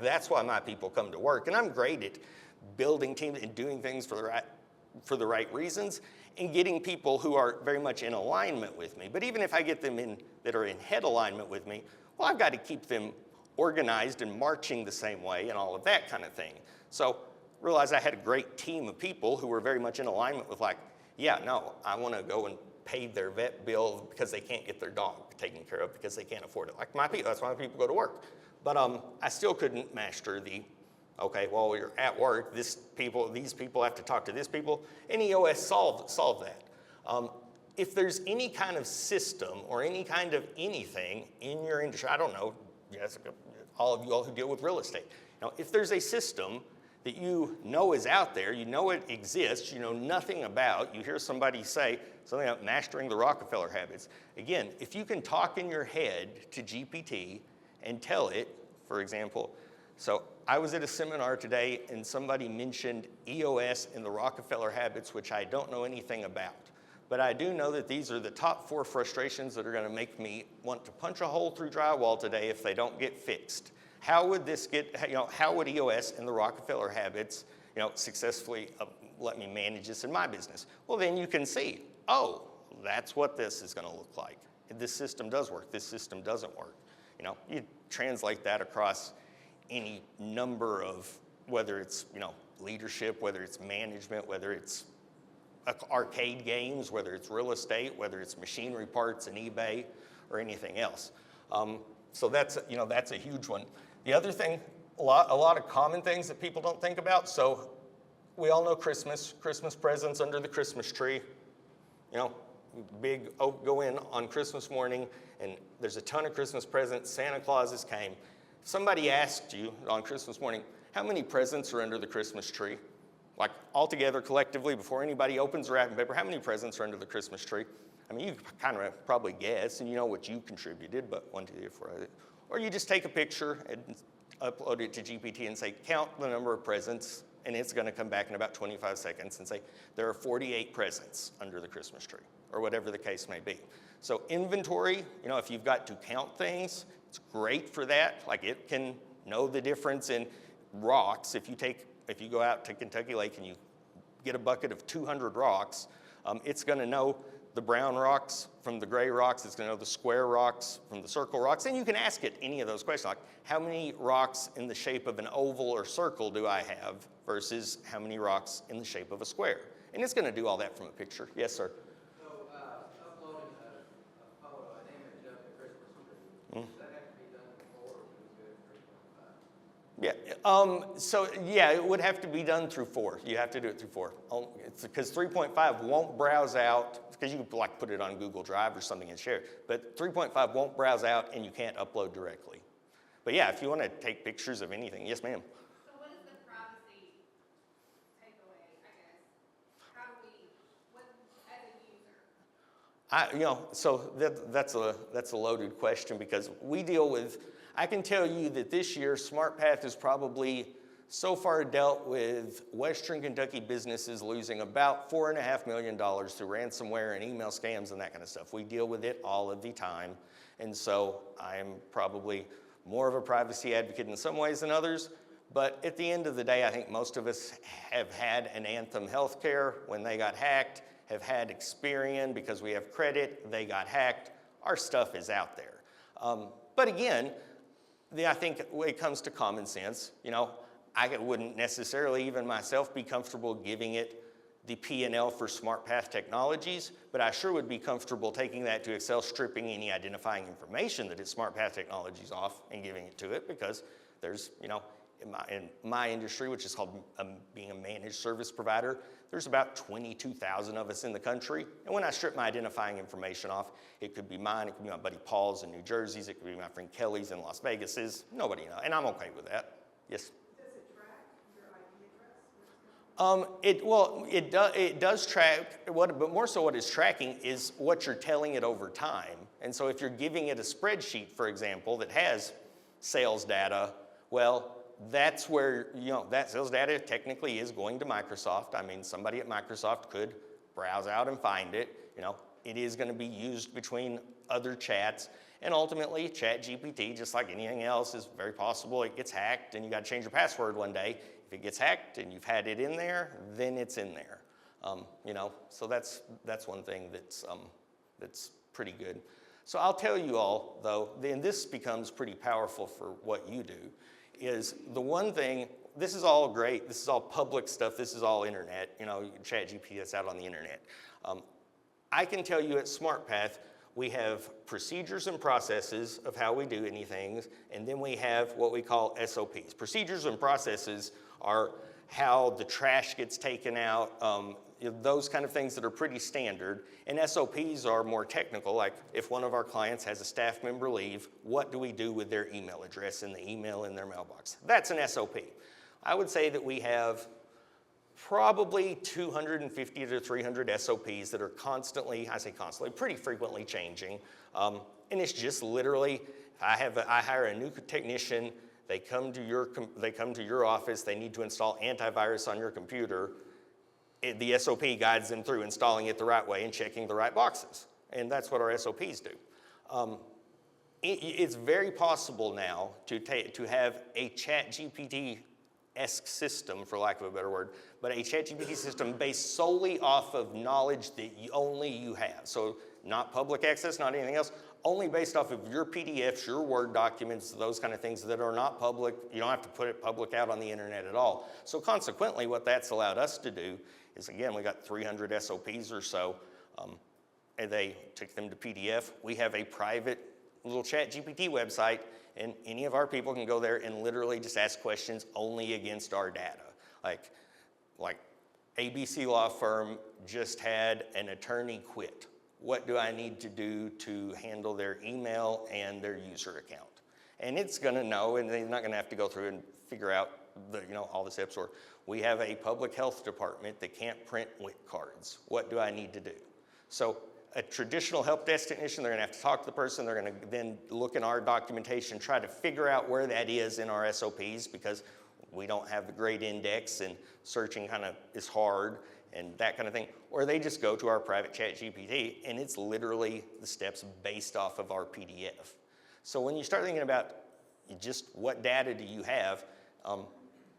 That's why my people come to work. And I'm great at building teams and doing things for the right for the right reasons and getting people who are very much in alignment with me. But even if I get them in that are in head alignment with me, well, I've got to keep them organized and marching the same way and all of that kind of thing. So realized I had a great team of people who were very much in alignment with like, yeah, no, I want to go and pay their vet bill because they can't get their dog taken care of because they can't afford it. Like my people, that's why people go to work. But I still couldn't master the, okay, well, you're at work, these people have to talk to this people, and EOS solved that. If there's any kind of system or any kind of anything in your industry, I don't know, yes, all of you all who deal with real estate, if there's a system that you know is out there, you know it exists, you know nothing about, you hear somebody say something about mastering the Rockefeller habits. Again, if you can talk in your head to GPT and tell it, for example, so I was at a seminar today and somebody mentioned EOS and the Rockefeller habits, which I don't know anything about. But I do know that these are the top 4 frustrations that are going to make me want to punch a hole through drywall today if they don't get fixed. How would this get, how would EOS and the Rockefeller habits, successfully let me manage this in my business? Well, then you can see, oh, that's what this is going to look like. This system does work. This system doesn't work. You translate that across any number of, whether it's, leadership, whether it's management, whether it's arcade games, whether it's real estate, whether it's machinery parts and eBay or anything else. So that's a huge one. The other thing, a lot of common things that people don't think about. So we all know Christmas presents under the Christmas tree. Go in on Christmas morning and there's a ton of Christmas presents. Santa Claus came. Somebody asked you on Christmas morning, how many presents are under the Christmas tree? Like all together collectively before anybody opens their wrapping paper, how many presents are under the Christmas tree? I mean, you kind of probably guess and you know what you contributed, but 1, 2, 3, 4. Or you just take a picture and upload it to GPT and say, count the number of presents, and it's going to come back in about 25 seconds and say, there are 48 presents under the Christmas tree, or whatever the case may be. So inventory, if you've got to count things, it's great for that. Like it can know the difference in rocks. If you go out to Kentucky Lake and you get a bucket of 200 rocks, it's going to know the brown rocks from the gray rocks. It's going to know the square rocks from the circle rocks. And you can ask it any of those questions, like how many rocks in the shape of an oval or circle do I have versus how many rocks in the shape of a square? And it's going to do all that from a picture. Yes, sir? So uploading a photo, an image of the Christmas tree, does that have to be done before or do it 3.5? Yeah, so yeah, it would have to be done through 4. You have to do it through 4. It's because 3.5 won't browse out, because you could like put it on Google Drive or something and share it, but 3.5 won't browse out and you can't upload directly. But yeah, if you want to take pictures of anything, yes ma'am. So what is the privacy takeaway, I guess? How do we, what, as a user? So that's a loaded question because we deal with, I can tell you that this year SmartPath has probably so far dealt with Western Kentucky businesses losing about $4.5 million through ransomware and email scams and that kind of stuff. We deal with it all of the time. And so I'm probably more of a privacy advocate in some ways than others. But at the end of the day, I think most of us have had an Anthem Healthcare when they got hacked, have had Experian because we have credit, they got hacked. Our stuff is out there. But again, I think when it comes to common sense, I wouldn't necessarily even myself be comfortable giving it the P&L for SmartPath Technologies, but I sure would be comfortable taking that to Excel, stripping any identifying information that it's SmartPath Technologies off and giving it to it because there's, in my industry, which is called being a managed service provider, there's about 22,000 of us in the country. And when I strip my identifying information off, it could be mine, it could be my buddy Paul's in New Jersey's, it could be my friend Kelly's in Las Vegas's, nobody knows, and I'm okay with that. Yes? Does it track your IP address? It does track, but more so what it's tracking is what you're telling it over time. And so if you're giving it a spreadsheet, for example, that has sales data, well, that's where, that sales data technically is going to Microsoft. I mean, somebody at Microsoft could browse out and find it. It is going to be used between other chats. And ultimately, ChatGPT, just like anything else, is very possible it gets hacked and you got to change your password one day. If it gets hacked and you've had it in there, then it's in there. So that's one thing that's pretty good. So I'll tell you all, though, and this becomes pretty powerful for what you do, is the one thing, this is all great, this is all public stuff, this is all internet, ChatGPT that's out on the internet. I can tell you at SmartPath, we have procedures and processes of how we do anything, and then we have what we call SOPs. Procedures and processes are how the trash gets taken out, those kind of things that are pretty standard. And SOPs are more technical, like if one of our clients has a staff member leave, what do we do with their email address and the email in their mailbox? That's an SOP. I would say that we have probably 250 to 300 SOPs that are constantly, I say constantly, pretty frequently changing. And it's just literally, I hire a new technician, they come to your office, they need to install antivirus on your computer. The SOP guides them through installing it the right way and checking the right boxes. And that's what our SOPs do. It's very possible now to have a ChatGPT-esque system, for lack of a better word, but a ChatGPT system based solely off of knowledge that only you have. So not public access, not anything else, only based off of your PDFs, your Word documents, those kind of things that are not public. You don't have to put it public out on the internet at all. So consequently, what that's allowed us to do is, again, we got 300 SOPs or so, and they took them to PDF. We have a private little ChatGPT website, and any of our people can go there and literally just ask questions only against our data. Like ABC law firm just had an attorney quit. What do I need to do to handle their email and their user account? And it's gonna know, and they're not gonna have to go through and figure out all the steps. Or we have a public health department that can't print WIC cards. What do I need to do? So a traditional help desk technician, they're gonna have to talk to the person, they're gonna then look in our documentation, try to figure out where that is in our SOPs, because we don't have the great index and searching kind of is hard and that kind of thing. Or they just go to our private ChatGPT and it's literally the steps based off of our PDF. So when you start thinking about just what data do you have,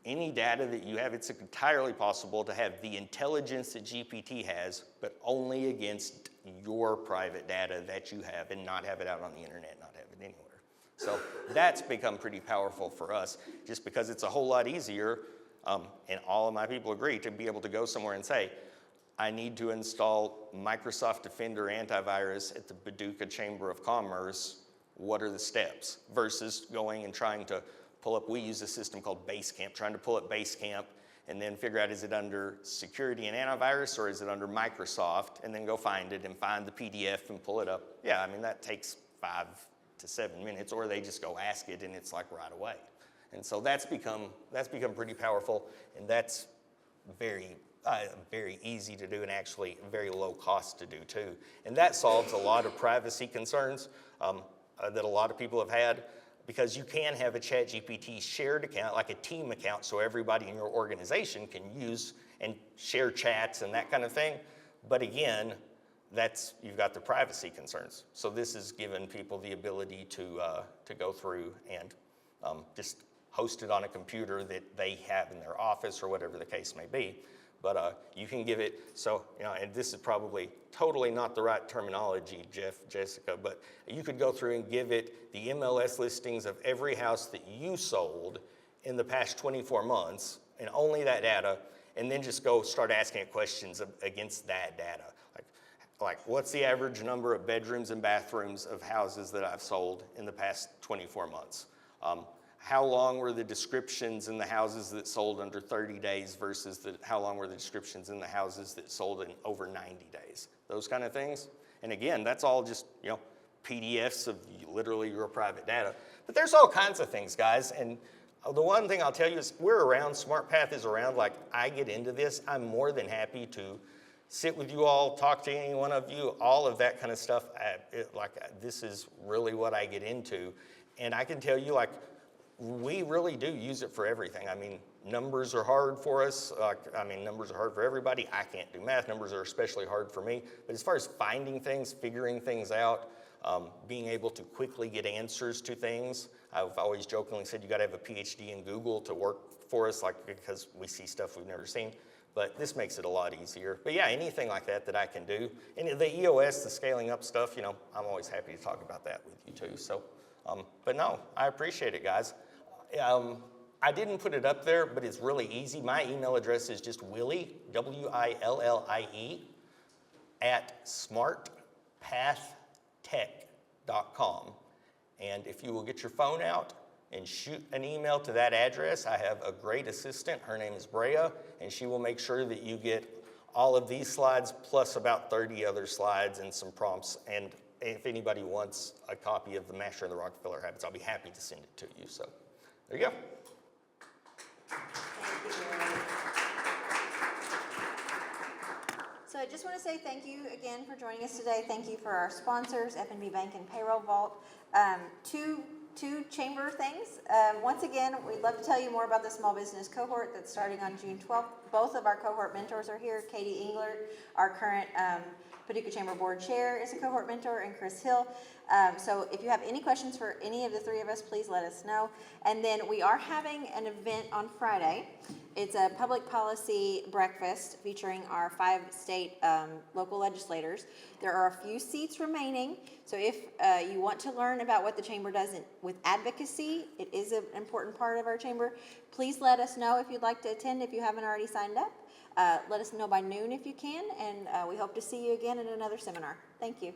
any data that you have, it's entirely possible to have the intelligence that GPT has, but only against your private data that you have and not have it out on the internet, not have it anywhere. So that's become pretty powerful for us, just because it's a whole lot easier, and all of my people agree, to be able to go somewhere and say, I need to install Microsoft Defender antivirus at the Paducah Chamber of Commerce. What are the steps? Versus going and trying to pull up, we use a system called Basecamp, trying to pull up Basecamp and then figure out, is it under security and antivirus or is it under Microsoft, and then go find it and find the PDF and pull it up. Yeah, I mean, that takes 5 to 7 minutes, or they just go ask it and it's like right away. And so that's become pretty powerful, and that's very easy to do, and actually very low cost to do too. And that solves a lot of privacy concerns that a lot of people have had, because you can have a ChatGPT shared account, like a team account, so everybody in your organization can use and share chats and that kind of thing. But again, you've got the privacy concerns. So this has given people the ability to go through and just host it on a computer that they have in their office or whatever the case may be. But you can give it, and this is probably totally not the right terminology, Jessica, but you could go through and give it the MLS listings of every house that you sold in the past 24 months, and only that data, and then just go start asking it questions against that data. Like what's the average number of bedrooms and bathrooms of houses that I've sold in the past 24 months? How long were the descriptions in the houses that sold under 30 days versus how long were the descriptions in the houses that sold in over 90 days? Those kind of things. And again, that's all just, PDFs of literally your private data. But there's all kinds of things, guys. And the one thing I'll tell you is we're around, SmartPath is around, like I get into this, I'm more than happy to sit with you all, talk to any one of you, all of that kind of stuff. This is really what I get into. And I can tell you, we really do use it for everything. I mean, numbers are hard for us. Numbers are hard for everybody. I can't do math. Numbers are especially hard for me. But as far as finding things, figuring things out, being able to quickly get answers to things, I've always jokingly said you got to have a PhD in Google to work for us, because we see stuff we've never seen. But this makes it a lot easier. But yeah, anything like that that I can do. And the EOS, the scaling up stuff, I'm always happy to talk about that with you too. So, but no, I appreciate it, guys. I didn't put it up there, but it's really easy. My email address is just Willie, WILLIE, at smartpathtech.com. And if you will get your phone out and shoot an email to that address, I have a great assistant. Her name is Brea, and she will make sure that you get all of these slides plus about 30 other slides and some prompts. And if anybody wants a copy of the Master of the Rockefeller Habits, I'll be happy to send it to you. So there you go. So I just want to say thank you again for joining us today. Thank you for our sponsors, F&B Bank and Payroll Vault. Two chamber things. Once again, we'd love to tell you more about the small business cohort that's starting on June 12th. Both of our cohort mentors are here. Katie Englert, our current Paducah Chamber Board Chair, is a cohort mentor, and Chris Hill. So if you have any questions for any of the three of us, please let us know. And then we are having an event on Friday. It's a public policy breakfast featuring our 5 state local legislators. There are a few seats remaining. So if you want to learn about what the chamber does with advocacy, it is an important part of our chamber. Please let us know if you'd like to attend if you haven't already signed up. Let us know by noon if you can, and we hope to see you again in another seminar. Thank you.